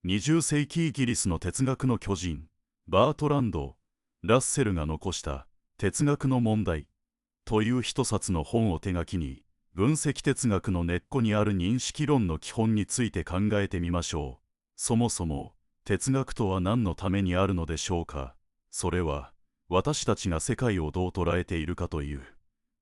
20世紀イギリスの哲学の巨人、バートランド・ラッセルが残した哲学の問題という一冊の本を手書きに、分析哲学の根っこにある認識論の基本について考えてみましょう。そもそも、哲学とは何のためにあるのでしょうか。それは、私たちが世界をどう捉えているかという、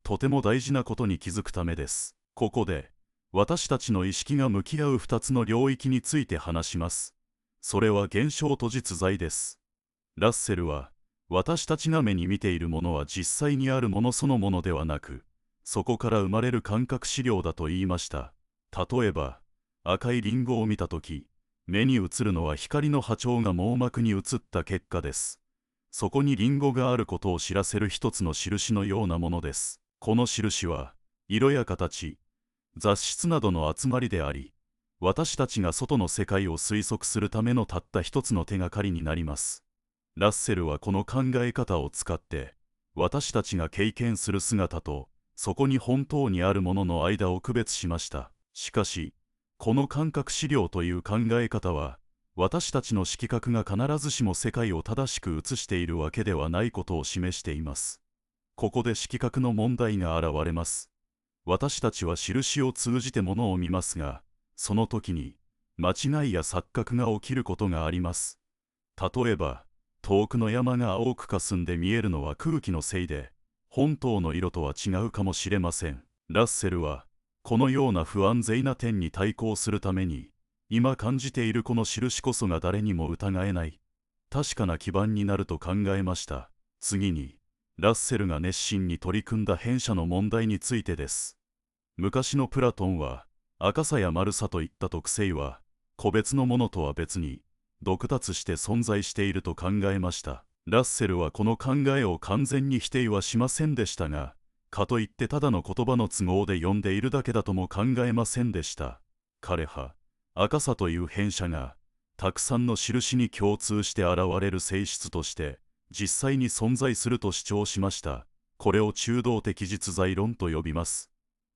とても大事なことに気づくためです。ここで、私たちの意識が向き合う2つの領域について話します。それは現象と実在です。ラッセルは、私たちが目に見ているものは実際にあるものそのものではなく、そこから生まれる感覚資料だと言いました。例えば、赤いリンゴを見たとき、目に映るのは光の波長が網膜に映った結果です。そこにリンゴがあることを知らせる一つの印のようなものです。この印は、色や形、雑質などの集まりであり、私たちが外の世界を推測するためのたった一つの手がかりになります。ラッセルはこの考え方を使って、私たちが経験する姿と、そこに本当にあるものの間を区別しました。しかし、この感覚資料という考え方は、私たちの色覚が必ずしも世界を正しく映しているわけではないことを示しています。ここで色覚の問題が現れます。私たちは印を通じてものを見ますが、その時に間違いや錯覚が起きることがあります。例えば、遠くの山が青く霞んで見えるのは空気のせいで、本当の色とは違うかもしれません。ラッセルは、このような不安定な点に対抗するために、今感じているこの印こそが誰にも疑えない、確かな基盤になると考えました。次に、ラッセルが熱心に取り組んだ変者の問題についてです。昔のプラトンは、赤さや丸さといった特性は、個別のものとは別に、独立して存在していると考えました。ラッセルはこの考えを完全に否定はしませんでしたが、かといってただの言葉の都合で読んでいるだけだとも考えませんでした。彼は、赤さという変者が、たくさんの印に共通して現れる性質として、実際に存在すると主張しました。これを中道的実在論と呼びます。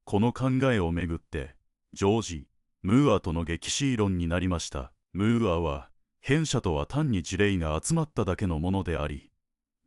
この考えをめぐって、ジョージ・ムーアとの激しい論になりました。ムーアは、変者とは単に事例が集まっただけのものであり、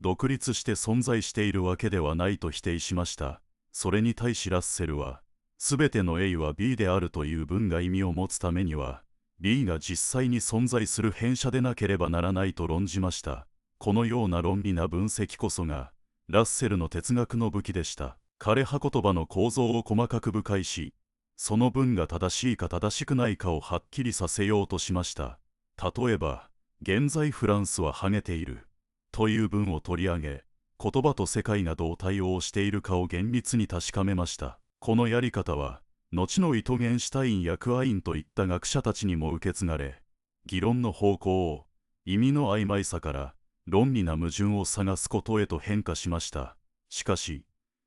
独立して存在しているわけではないと否定しました。それに対しラッセルは、すべての A は B であるという文が意味を持つためには、B が実際に存在する変者でなければならないと論じました。このような論理な分析こそが、ラッセルの哲学の武器でした。彼は言葉の構造を細かく分解し、その文が正しいか正しくないかをはっきりさせようとしました。例えば、現在フランスはハゲているという文を取り上げ、言葉と世界がどう対応しているかを厳密に確かめました。このやり方は、後のイトゲンシュタインやクアインといった学者たちにも受け継がれ、議論の方向を意味の曖昧さから論理な矛盾を探すことへと変化しました。しかし、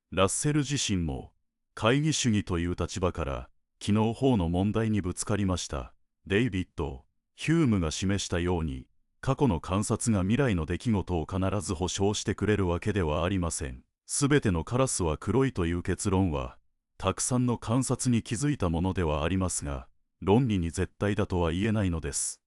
ラッセル自身も、懐疑主義という立場から、機能法の問題にぶつかりました。デイビッド・ヒュームが示したように、過去の観察が未来の出来事を必ず保証してくれるわけではありません。すべてのカラスは黒いという結論は、たくさんの観察に気づいたものではありますが、論理に絶対だとは言えないのです。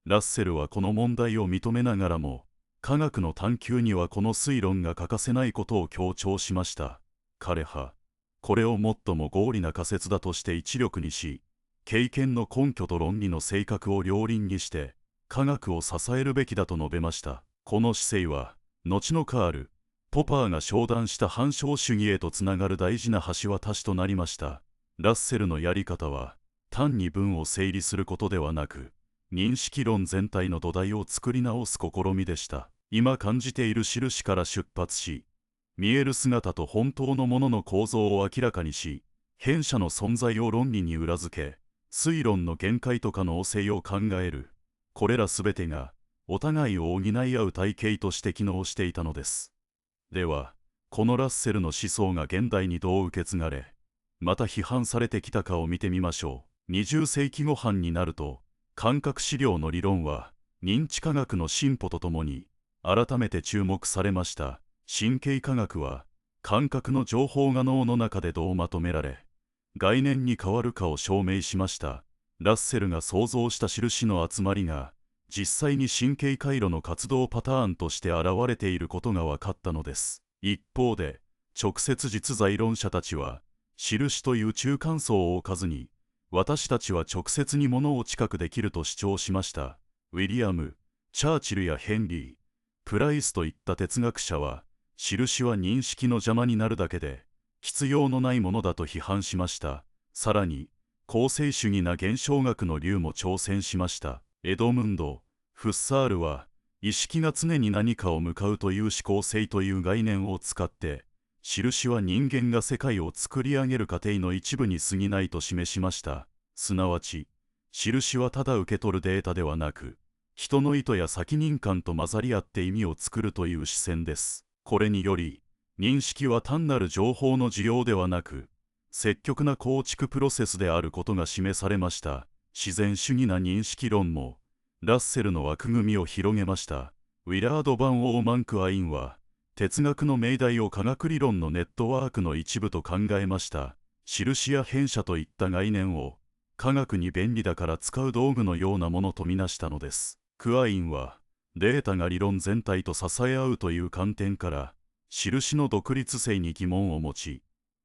ラッセルはこの問題を認めながらも、科学の探求にはこの推論が欠かせないことを強調しました。彼は、これを最も合理な仮説だとして一力にし、経験の根拠と論理の性格を両輪にして、科学を支えるべきだと述べました。この姿勢は、後のカール・ポパーが承談した反証主義へとつながる大事な橋渡しとなりました。ラッセルのやり方は、単に文を整理することではなく、認識論全体の土台を作り直す試みでした。今感じている印から出発し、見える姿と本当のものの構造を明らかにし、変者の存在を論理に裏付け、推論の限界と可能性を考える。これらすべてが、お互いを補い合う体系として機能していたのです。では、このラッセルの思想が現代にどう受け継がれ、また批判されてきたかを見てみましょう。20世紀後半になると、感覚資料の理論は、認知科学の進歩とともに、改めて注目されました。神経科学は、感覚の情報が脳の中でどうまとめられ、概念に変わるかを証明しました。ラッセルが想像した印の集まりが実際に神経回路の活動パターンとして現れていることが分かったのです。一方で直接実在論者たちは印という中間層を置かずに、私たちは直接に物を知覚できると主張しました。ウィリアム・チャーチルやヘンリー・プライスといった哲学者は、印は認識の邪魔になるだけで必要のないものだと批判しました。さらに構成主義な現象学の流も挑戦しました。エドムンド・フッサールは、意識が常に何かを向かうという思考性という概念を使って、印は人間が世界を作り上げる過程の一部に過ぎないと示しました。すなわち、印はただ受け取るデータではなく、人の意図や責任感と混ざり合って意味を作るという視線です。これにより、認識は単なる情報の需要ではなく、積極な構築プロセスであることが示されました。自然主義な認識論も、ラッセルの枠組みを広げました。ウィラード・バン・オーマンクアインは、哲学の命題を科学理論のネットワークの一部と考えました。印や変者といった概念を、科学に便利だから使う道具のようなものとみなしたのです。クアインは、データが理論全体と支え合うという観点から、印の独立性に疑問を持ち、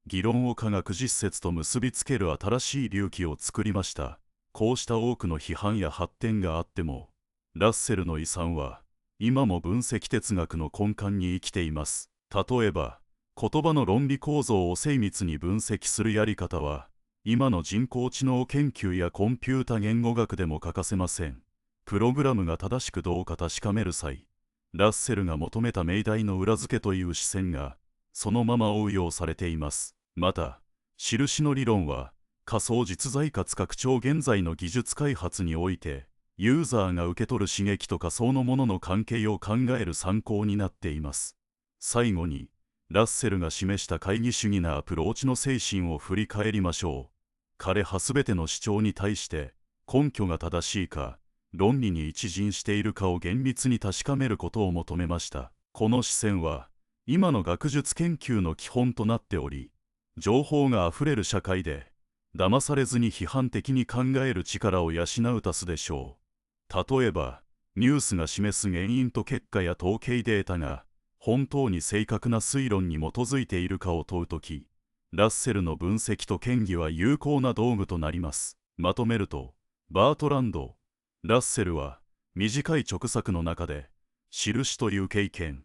議論を科学実説と結びつける新しい隆起を作りました。こうした多くの批判や発展があっても、ラッセルの遺産は、今も分析哲学の根幹に生きています。例えば、言葉の論理構造を精密に分析するやり方は、今の人工知能研究やコンピュータ言語学でも欠かせません。プログラムが正しくどうか確かめる際、ラッセルが求めた命題の裏付けという視線が、そのまま応用されています。また、印の理論は、仮想実在かつ拡張現在の技術開発において、ユーザーが受け取る刺激と仮想のものの関係を考える参考になっています。最後に、ラッセルが示した懐疑主義なアプローチの精神を振り返りましょう。彼はすべての主張に対して、根拠が正しいか、論理に一致しているかを厳密に確かめることを求めました。この視線は、今の学術研究の基本となっており、情報があふれる社会で、騙されずに批判的に考える力を養うたすでしょう。例えば、ニュースが示す原因と結果や統計データが、本当に正確な推論に基づいているかを問うとき、ラッセルの分析と権威は有効な道具となります。まとめると、バートランド・ラッセルは、短い直作の中で、印という経験、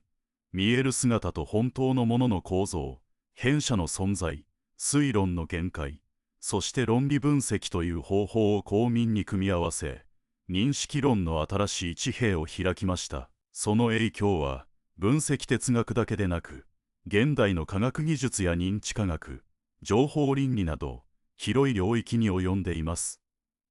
見える姿と本当のものの構造、変者の存在、推論の限界、そして論理分析という方法を巧敏に組み合わせ、認識論の新しい地平を開きました。その影響は、分析哲学だけでなく、現代の科学技術や認知科学、情報倫理など、広い領域に及んでいます。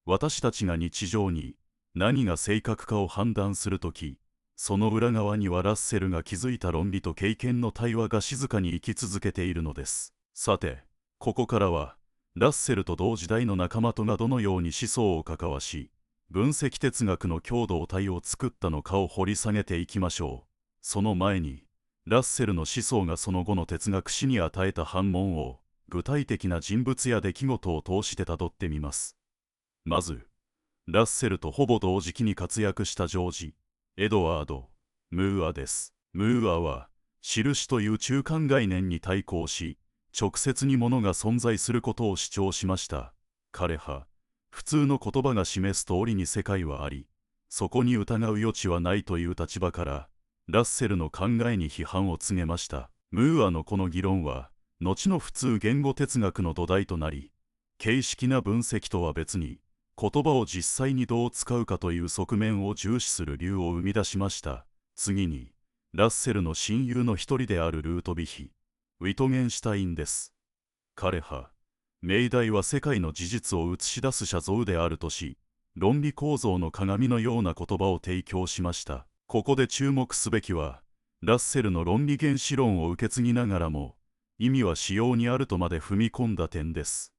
私たちが日常に何が正確かを判断するとき、その裏側にはラッセルが築いた論理と経験の対話が静かに生き続けているのです。さて、ここからは、ラッセルと同時代の仲間とがどのように思想を関わし、分析哲学の共同体を作ったのかを掘り下げていきましょう。その前に、ラッセルの思想がその後の哲学史に与えた反問を、具体的な人物や出来事を通してたどってみます。まず、ラッセルとほぼ同時期に活躍したジョージ・エドワード・ムーアです。ムーアは、印という中間概念に対抗し、直接に物が存在することを主張しました。彼は、普通の言葉が示す通りに世界はあり、そこに疑う余地はないという立場から、ラッセルの考えに批判を告げました。ムーアのこの議論は、後の普通言語哲学の土台となり、形式な分析とは別に、言葉を実際にどう使うかという側面を重視する流を生み出しました。次に、ラッセルの親友の一人であるルートヴィヒ・ウィトゲンシュタインです。彼は、命題は世界の事実を映し出す写像であるとし、論理構造の鏡のような言葉を提供しました。ここで注目すべきは、ラッセルの論理原子論を受け継ぎながらも、意味は使用にあるとまで踏み込んだ点です。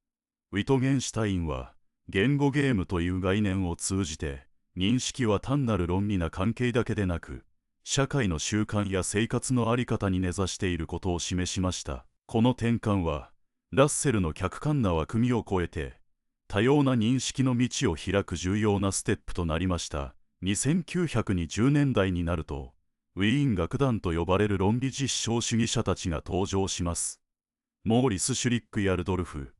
ウィトゲンシュタインは、言語ゲームという概念を通じて、認識は単なる論理な関係だけでなく、社会の習慣や生活の在り方に根ざしていることを示しました。この転換は、ラッセルの客観な枠組みを超えて、多様な認識の道を開く重要なステップとなりました。2920年代になると、ウィーン楽団と呼ばれる論理実証主義者たちが登場します。モーリス・シュリックやルドルフ・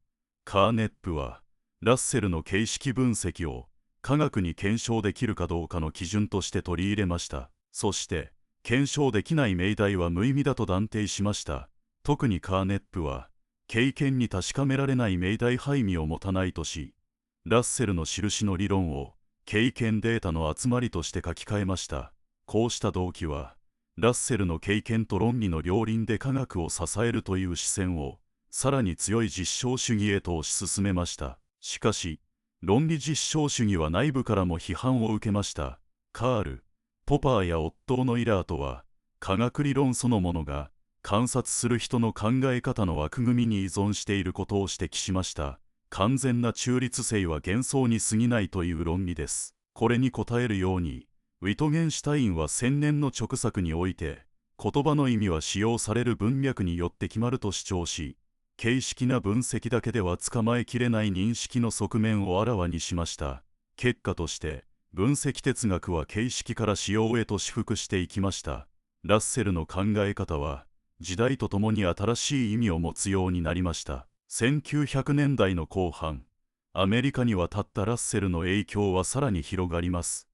カーネップは、ラッセルの形式分析を科学に検証できるかどうかの基準として取り入れました。そして、検証できない命題は無意味だと断定しました。特にカーネップは、経験に確かめられない命題背味を持たないとし、ラッセルの印の理論を経験データの集まりとして書き換えました。こうした動機は、ラッセルの経験と論理の両輪で科学を支えるという視線を、さらに強い実証主義へと推し進めました。しかし、論理実証主義は内部からも批判を受けました。カール・ポパーやオットー・ノイラートは、科学理論そのものが、観察する人の考え方の枠組みに依存していることを指摘しました。完全な中立性は幻想に過ぎないという論理です。これに応えるように、ウィトゲンシュタインは千年の著作において、言葉の意味は使用される文脈によって決まると主張し、形式な分析だけでは捕まえきれない認識の側面をあらわにしました。結果として、分析哲学は形式から使用へと修復していきました。ラッセルの考え方は、時代とともに新しい意味を持つようになりました。1900年代の後半、アメリカに渡ったラッセルの影響はさらに広がります。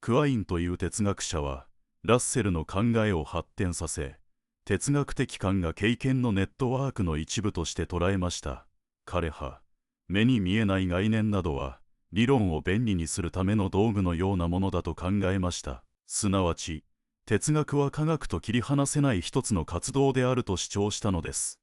クワインという哲学者は、ラッセルの考えを発展させ、哲学的感が経験のネットワークの一部として捉えました。彼は、目に見えない概念などは、理論を便利にするための道具のようなものだと考えました。すなわち、哲学は科学と切り離せない一つの活動であると主張したのです。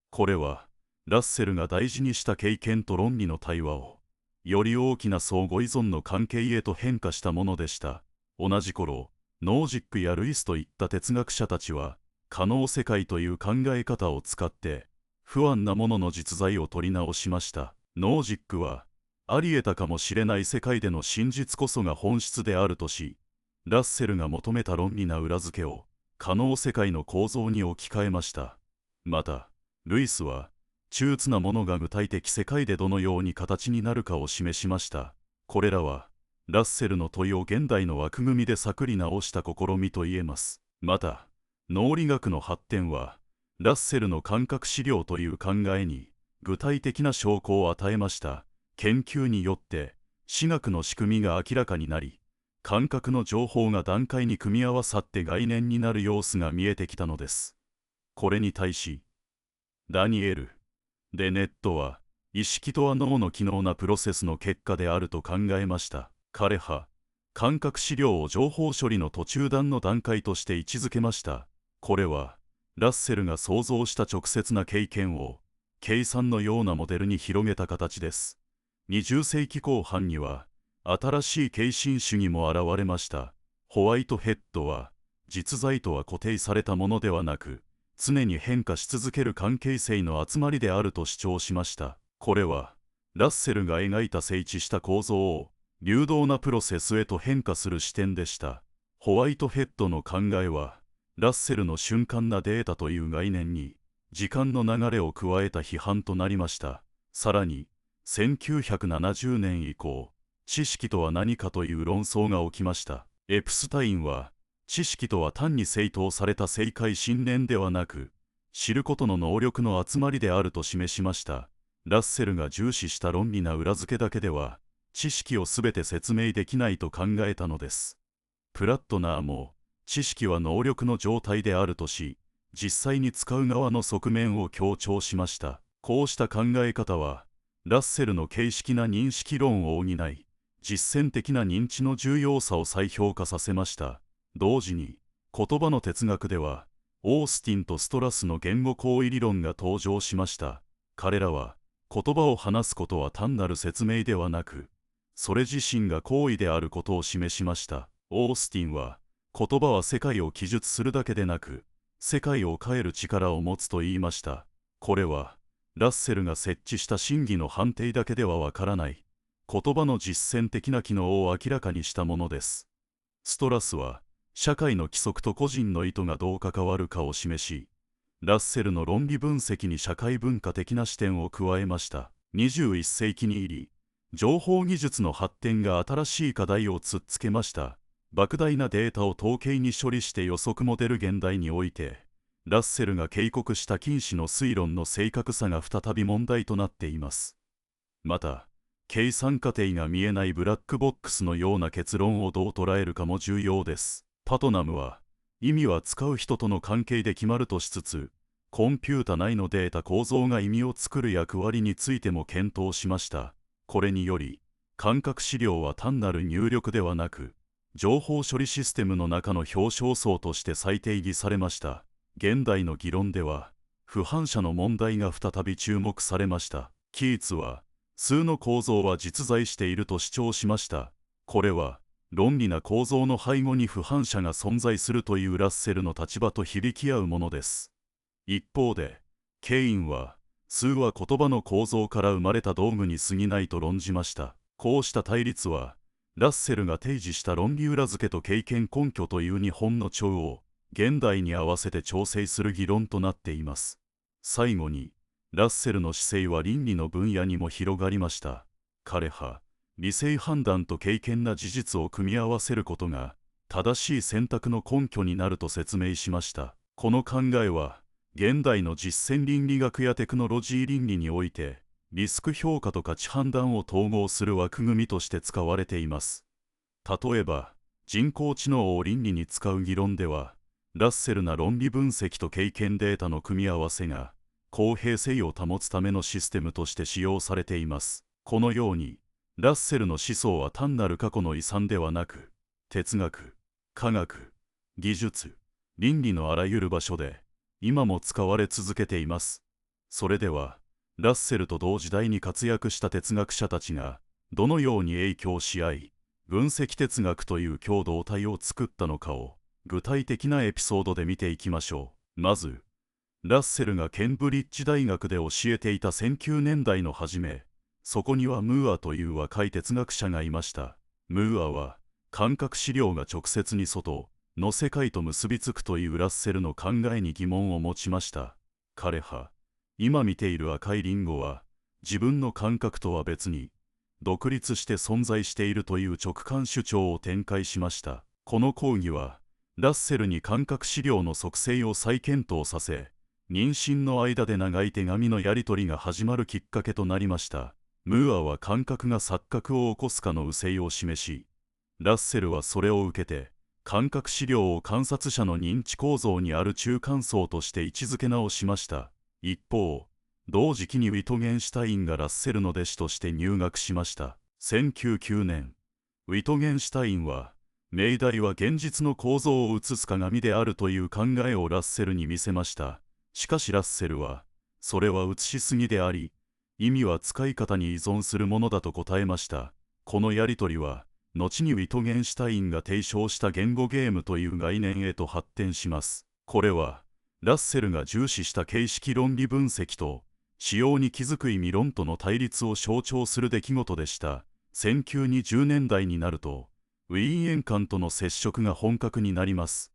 これは、ラッセルが大事にした経験と論理の対話を、より大きな相互依存の関係へと変化したものでした。同じ頃、ノージックやルイスといった哲学者たちは、可能世界という考え方を使って、不安なものの実在を取り直しました。ノージックは、あり得たかもしれない世界での真実こそが本質であるとし、ラッセルが求めた論理な裏付けを、可能世界の構造に置き換えました。また、ルイスは、中立なものが具体的世界でどのように形になるかを示しました。これらは、ラッセルの問いを現代の枠組みで作り直した試みと言えます。また、脳理学の発展は、ラッセルの感覚資料という考えに、具体的な証拠を与えました。研究によって、視覚の仕組みが明らかになり、感覚の情報が段階に組み合わさって概念になる様子が見えてきたのです。これに対し、ダニエル・デネットは、意識とは脳の機能なプロセスの結果であると考えました。彼は、感覚資料を情報処理の途中段の段階として位置づけました。これは、ラッセルが想像した直接な経験を、計算のようなモデルに広げた形です。20世紀後半には、新しい形心主義も現れました。ホワイトヘッドは、実在とは固定されたものではなく、常に変化し続ける関係性の集まりであると主張しました。これは、ラッセルが描いた整地した構造を、流動なプロセスへと変化する視点でした。ホワイトヘッドの考えは、ラッセルの瞬間なデータという概念に、時間の流れを加えた批判となりました。さらに、1970年以降、知識とは何かという論争が起きました。エプスタインは、知識とは単に正当された正解信念ではなく、知ることの能力の集まりであると示しました。ラッセルが重視した論理な裏付けだけでは、知識をすべて説明できないと考えたのです。プラットナーも、知識は能力の状態であるとし、実際に使う側の側面を強調しました。こうした考え方は、ラッセルの形式な認識論を補い、実践的な認知の重要さを再評価させました。同時に、言葉の哲学では、オースティンとストラスの言語行為理論が登場しました。彼らは、言葉を話すことは単なる説明ではなく、それ自身が行為であることを示しました。オースティンは、言葉は世界を記述するだけでなく、世界を変える力を持つと言いました。これは、ラッセルが設置した真偽の判定だけではわからない、言葉の実践的な機能を明らかにしたものです。ストラスは、社会の規則と個人の意図がどう関わるかを示し、ラッセルの論理分析に社会文化的な視点を加えました。21世紀に入り、情報技術の発展が新しい課題を突っつけました。莫大なデータを統計に処理して予測も出る現代において、ラッセルが警告した近視の推論の正確さが再び問題となっています。また、計算過程が見えないブラックボックスのような結論をどう捉えるかも重要です。パトナムは、意味は使う人との関係で決まるとしつつ、コンピュータ内のデータ構造が意味を作る役割についても検討しました。これにより、感覚資料は単なる入力ではなく、情報処理システムの中の表彰層として再定義されました。現代の議論では、不反射の問題が再び注目されました。キーツは、数の構造は実在していると主張しました。これは、論理な構造の背後に不反射が存在するというラッセルの立場と響き合うものです。一方で、ケインは、数は言葉の構造から生まれた道具に過ぎないと論じました。こうした対立は、ラッセルが提示した論理裏付けと経験根拠という日本の調を、現代に合わせて調整する議論となっています。最後に、ラッセルの姿勢は倫理の分野にも広がりました。彼は、理性判断と敬虔な事実を組み合わせることが、正しい選択の根拠になると説明しました。この考えは、現代の実践倫理学やテクノロジー倫理において、リスク評価と価値判断を統合する枠組みとして使われています。例えば、人工知能を倫理に使う議論では、ラッセルな論理分析と経験データの組み合わせが、公平性を保つためのシステムとして使用されています。このように、ラッセルの思想は単なる過去の遺産ではなく、哲学、科学、技術、倫理のあらゆる場所で、今も使われ続けています。それでは、ラッセルと同時代に活躍した哲学者たちが、どのように影響し合い、分析哲学という共同体を作ったのかを、具体的なエピソードで見ていきましょう。まず、ラッセルがケンブリッジ大学で教えていた1900年代の初め、そこにはムーアという若い哲学者がいました。ムーアは、感覚資料が直接に外の世界と結びつくというラッセルの考えに疑問を持ちました。彼は、今見ている赤いリンゴは、自分の感覚とは別に、独立して存在しているという直感主張を展開しました。この講義は、ラッセルに感覚資料の側性を再検討させ、妊娠の間で長い手紙のやり取りが始まるきっかけとなりました。ムーアは感覚が錯覚を起こすかの憂いを示し、ラッセルはそれを受けて、感覚資料を観察者の認知構造にある中間層として位置づけ直しました。一方、同時期にウィトゲンシュタインがラッセルの弟子として入学しました。1909年、ウィトゲンシュタインは、命題は現実の構造を映す鏡であるという考えをラッセルに見せました。しかしラッセルは、それは映しすぎであり、意味は使い方に依存するものだと答えました。このやりとりは、後にウィトゲンシュタインが提唱した言語ゲームという概念へと発展します。これは、ラッセルが重視した形式論理分析と、使用に気づく意味論との対立を象徴する出来事でした。1920年代になると、ウィーン円環との接触が本格になります。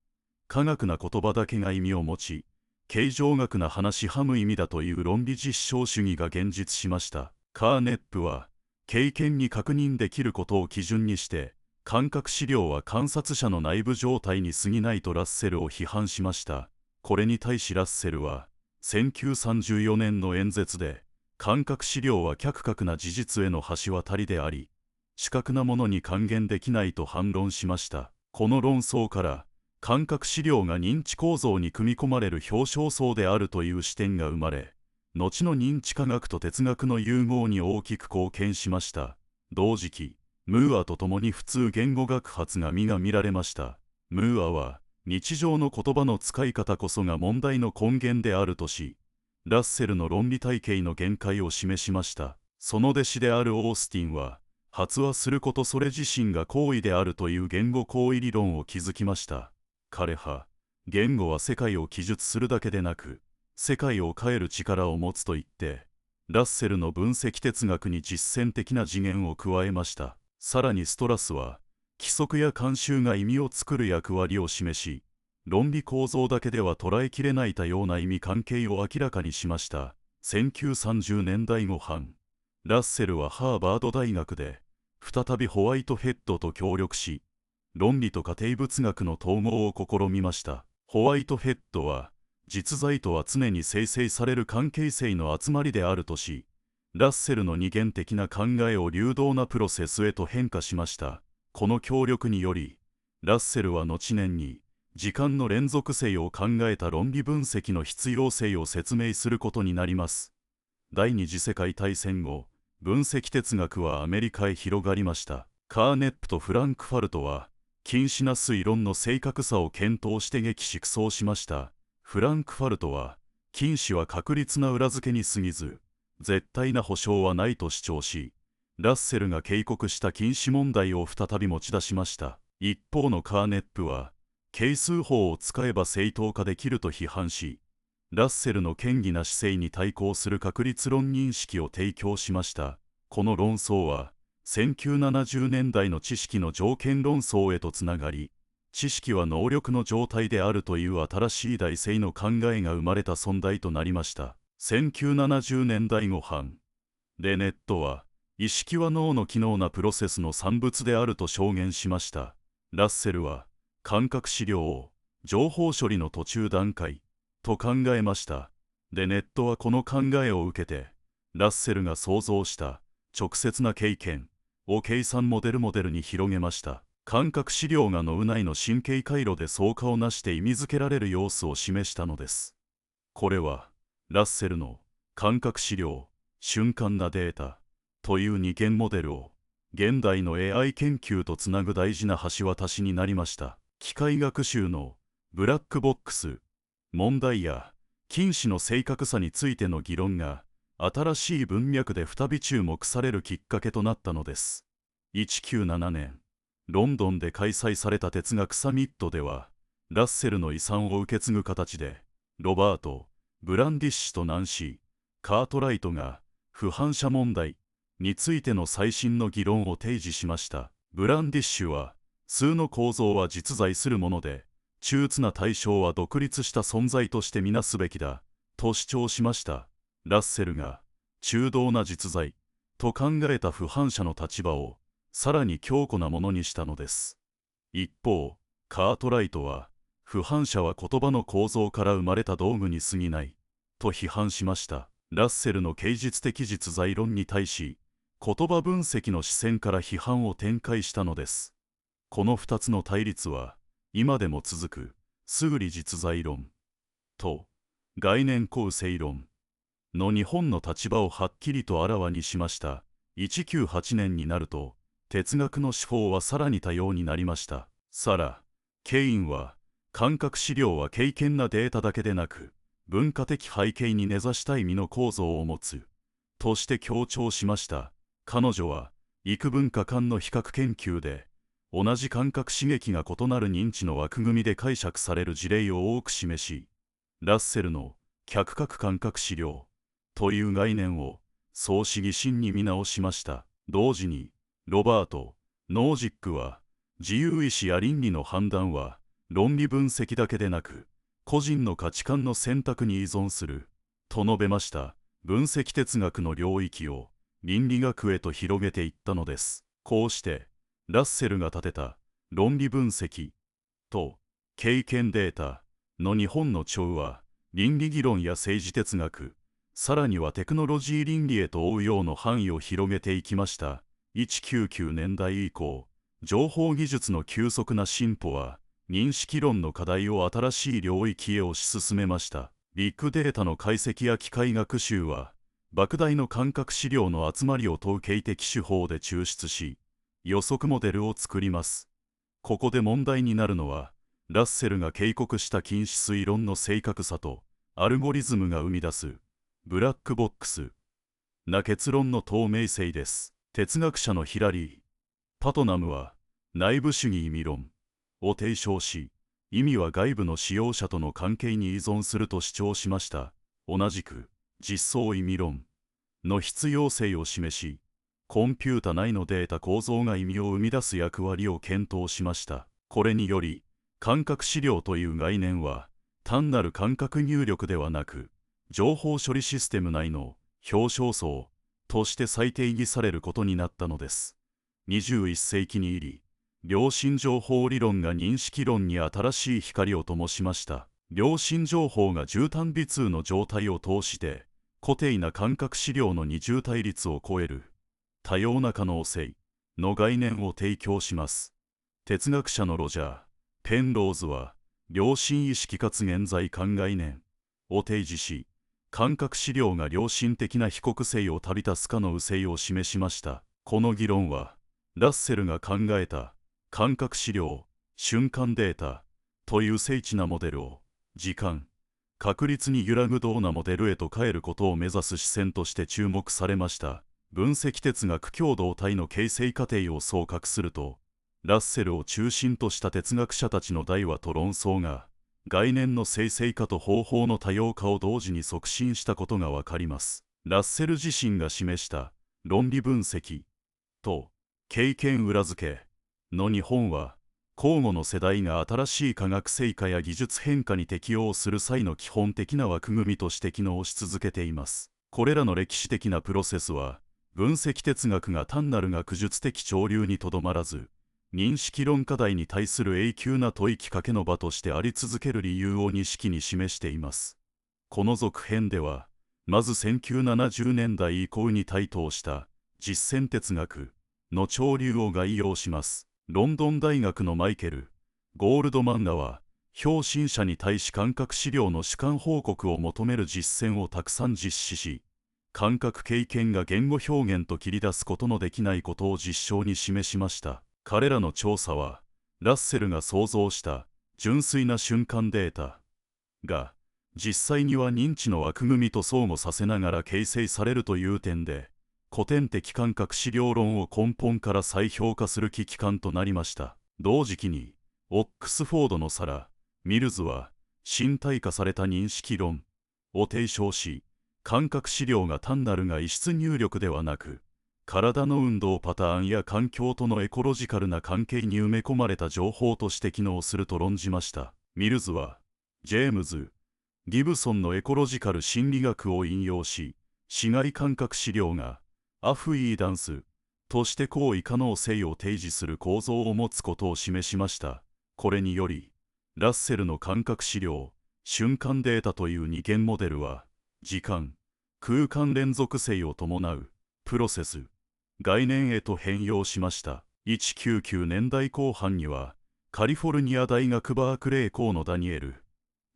科学な言葉だけが意味を持ち、形状学な話は無意味だという論理実証主義が現実しました。カーネップは、経験に確認できることを基準にして、感覚資料は観察者の内部状態に過ぎないとラッセルを批判しました。これに対しラッセルは、1934年の演説で、感覚資料は客観な事実への橋渡りであり、視覚なものに還元できないと反論しました。この論争から、感覚資料が認知構造に組み込まれる表象層であるという視点が生まれ、後の認知科学と哲学の融合に大きく貢献しました。同時期、ムーアと共に普通言語学発が見られました。ムーアは、日常の言葉の使い方こそが問題の根源であるとし、ラッセルの論理体系の限界を示しました。その弟子であるオースティンは、発話することそれ自身が行為であるという言語行為理論を築きました。彼は、言語は世界を記述するだけでなく、世界を変える力を持つと言って、ラッセルの分析哲学に実践的な次元を加えました。さらにストラスは、規則や慣習が意味を作る役割を示し、論理構造だけでは捉えきれない多様な意味関係を明らかにしました。1930年代後半、ラッセルはハーバード大学で再びホワイトヘッドと協力し、論理と家庭物学の統合を試みました。ホワイトヘッドは、実在とは常に生成される関係性の集まりであるとし、ラッセルの二元的な考えを流動なプロセスへと変化しました。この協力により、ラッセルは後年に、時間の連続性を考えた論理分析の必要性を説明することになります。第二次世界大戦後、分析哲学はアメリカへ広がりました。カーネップとフランクファルトは、近似な推論の正確さを検討して激縮想しました。フランクファルトは、近似は確率な裏付けに過ぎず、絶対な保証はないと主張し、ラッセルが警告した近似問題を再び持ち出しました。一方のカーネップは、係数法を使えば正当化できると批判し、ラッセルの堅毅な姿勢に対抗する確率論認識を提供しました。この論争は、1970年代の知識の条件論争へとつながり、知識は能力の状態であるという新しい大性の考えが生まれた存在となりました。1970年代後半、レネットは、意識は脳の機能なプロセスの産物であると証言しました。ラッセルは、感覚資料を情報処理の途中段階と考えました。レネットはこの考えを受けて、ラッセルが想像した直接な経験を計算モデルに広げました。感覚資料が脳内の神経回路で相加をなして意味づけられる様子を示したのです。これは、ラッセルの感覚資料、瞬間なデータという二元モデルを現代の AI 研究とつなぐ大事な橋渡しになりました。機械学習のブラックボックス、問題や近似の正確さについての議論が新しい文脈で再び注目されるきっかけとなったのです。197年、ロンドンで開催された哲学サミットでは、ラッセルの遺産を受け継ぐ形で、ロバート・ブランディッシュとナンシー・カートライトが不反射問題についての最新の議論を提示しました。ブランディッシュは、数の構造は実在するもので、中立な対象は独立した存在としてみなすべきだ、と主張しました。ラッセルが、中道な実在、と考えた不反射の立場を、さらに強固なものにしたのです。一方、カートライトは、不反射は言葉の構造から生まれた道具に過ぎない、と批判しました。ラッセルの芸術的実在論に対し、言葉分析の視線から批判を展開したのです。この2つの対立は、今でも続く、数理実在論と概念構成論の日本の立場をはっきりとあらわにしました。198年になると、哲学の手法はさらに多様になりました。サラ・ケインは、感覚資料は敬虔なデータだけでなく、文化的背景に根ざした意味の構造を持つ、として強調しました。彼女は、幾文化間の比較研究で、同じ感覚刺激が異なる認知の枠組みで解釈される事例を多く示し、ラッセルの客観感覚資料という概念を相思疑心に見直しました。同時に、ロバート・ノージックは、自由意志や倫理の判断は論理分析だけでなく、個人の価値観の選択に依存する、と述べました。分析哲学の領域を倫理学へと広げていったのです。こうして、ラッセルが立てた論理分析と経験データの日本の調は倫理議論や政治哲学、さらにはテクノロジー倫理へと応用の範囲を広げていきました。199年代以降、情報技術の急速な進歩は認識論の課題を新しい領域へ推し進めました。ビッグデータの解析や機械学習は莫大の感覚資料の集まりを統計的手法で抽出し、予測モデルを作ります。ここで問題になるのは、ラッセルが警告した近似推論の正確さと、アルゴリズムが生み出す、ブラックボックスな結論の透明性です。哲学者のヒラリー・パトナムは、内部主義意味論を提唱し、意味は外部の使用者との関係に依存すると主張しました。同じく、実相意味論の必要性を示し、コンピュータ内のデータ構造が意味を生み出す役割を検討しました。これにより、感覚資料という概念は、単なる感覚入力ではなく、情報処理システム内の表彰層として再定義されることになったのです。21世紀に入り、量心情報理論が認識論に新しい光を灯しました。量心情報が重単微通の状態を通して固定な感覚資料の二重対立を超える多様な可能性の概念を提供します。哲学者のロジャー・ペンローズは量心意識かつ現在感概念を提示し、感覚資料が良心的な被告性を旅立つかの右性を示しました。この議論はラッセルが考えた感覚資料瞬間データという精緻なモデルを時間確率に揺らぐ動なモデルへと変えることを目指す視線として注目されました。分析哲学共同体の形成過程を総括すると、ラッセルを中心とした哲学者たちの対話と論争が概念の生成化と方法の多様化を同時に促進したことがわかります。ラッセル自身が示した論理分析と経験裏付けの日本は、交互の世代が新しい科学成果や技術変化に適応する際の基本的な枠組みとして機能し続けています。これらの歴史的なプロセスは、分析哲学が単なる学術的潮流にとどまらず、認識論課題に対する永久な問いきかけの場としてあり続ける理由を錦に示しています。この続編では、まず1970年代以降に台頭した実践哲学の潮流を概要します。ロンドン大学のマイケル・ゴールドマンらは、表信者に対し感覚資料の主観報告を求める実践をたくさん実施し、感覚経験が言語表現と切り出すことのできないことを実証に示しました。彼らの調査は、ラッセルが創造した純粋な瞬間データが、実際には認知の枠組みと相互させながら形成されるという点で、古典的感覚資料論を根本から再評価する危機感となりました。同時期に、オックスフォードのサラ・ミルズは、身体化された認識論を提唱し、感覚資料が単なるが異質入力ではなく、体の運動パターンや環境とのエコロジカルな関係に埋め込まれた情報として機能すると論じました。ミルズは、ジェームズ・ギブソンのエコロジカル心理学を引用し、視外感覚資料が、アフイーダンスとして行為可能性を提示する構造を持つことを示しました。これにより、ラッセルの感覚資料、瞬間データという二元モデルは、時間、空間連続性を伴うプロセス、概念へと変容しました。1990年代後半には、カリフォルニア大学バークレー校のダニエル・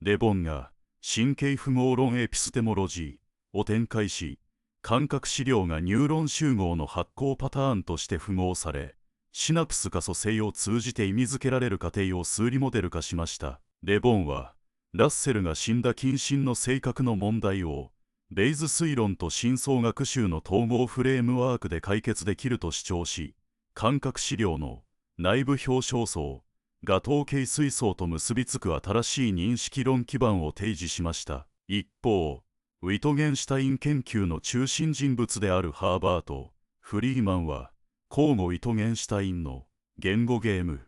レボンが、神経符号論エピステモロジーを展開し、感覚資料がニューロン集合の発行パターンとして符号され、シナプス可塑性を通じて意味づけられる過程を数理モデル化しました。レボンは、ラッセルが死んだ近親の性格の問題を、レイズ推論と深層学習の統合フレームワークで解決できると主張し、感覚資料の内部表象層が統計水層と結びつく新しい認識論基盤を提示しました。一方、ウィトゲンシュタイン研究の中心人物であるハーバート・フリーマンは、交互ウィトゲンシュタインの言語ゲーム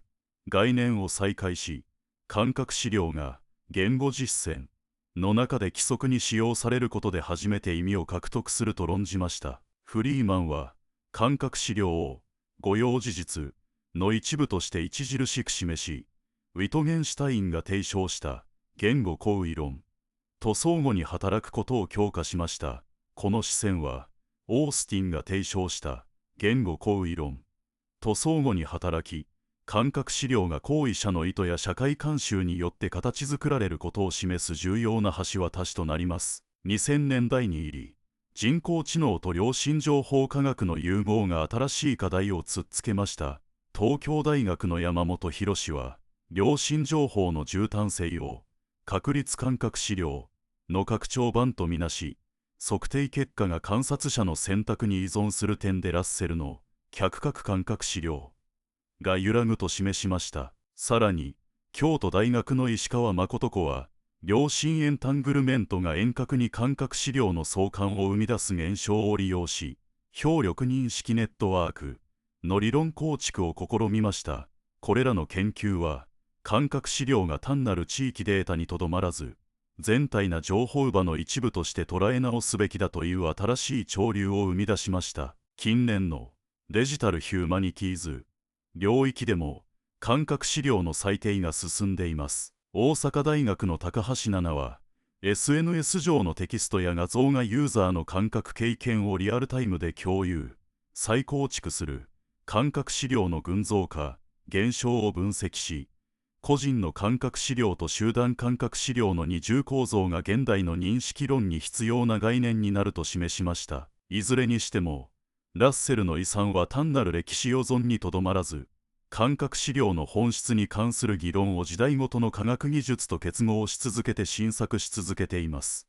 概念を再開し、感覚資料が言語実践の中で規則に使用されることで初めて意味を獲得すると論じました。フリーマンは、感覚資料を誤用事実の一部として著しく示し、ウィトゲンシュタインが提唱した言語行為論と相互に働くことを強化しました。この視線は、オースティンが提唱した言語行為論と相互に働き、感覚資料が行為者の意図や社会慣習によって形作られることを示す重要な橋渡しとなります。2000年代に入り、人工知能と量心情報科学の融合が新しい課題を突っつけました。東京大学の山本博は、量心情報の重単性を確率感覚資料の拡張版とみなし、測定結果が観察者の選択に依存する点でラッセルの客観感覚資料が揺らぐと示しました。さらに、京都大学の石川誠子は、量心エンタングルメントが遠隔に感覚資料の相関を生み出す現象を利用し、表力認識ネットワークの理論構築を試みました。これらの研究は、感覚資料が単なる地域データにとどまらず、全体な情報場の一部として捉え直すべきだという新しい潮流を生み出しました。近年のデジタルヒューマニティーズ領域でも感覚資料の裁定が進んでいます。大阪大学の高橋奈々は SNS 上のテキストや画像がユーザーの感覚経験をリアルタイムで共有、再構築する感覚資料の群像化、現象を分析し、個人の感覚資料と集団感覚資料の二重構造が現代の認識論に必要な概念になると示しました。いずれにしても、ラッセルの遺産は単なる歴史保存にとどまらず、感覚資料の本質に関する議論を時代ごとの科学技術と結合し続けて新作し続けています。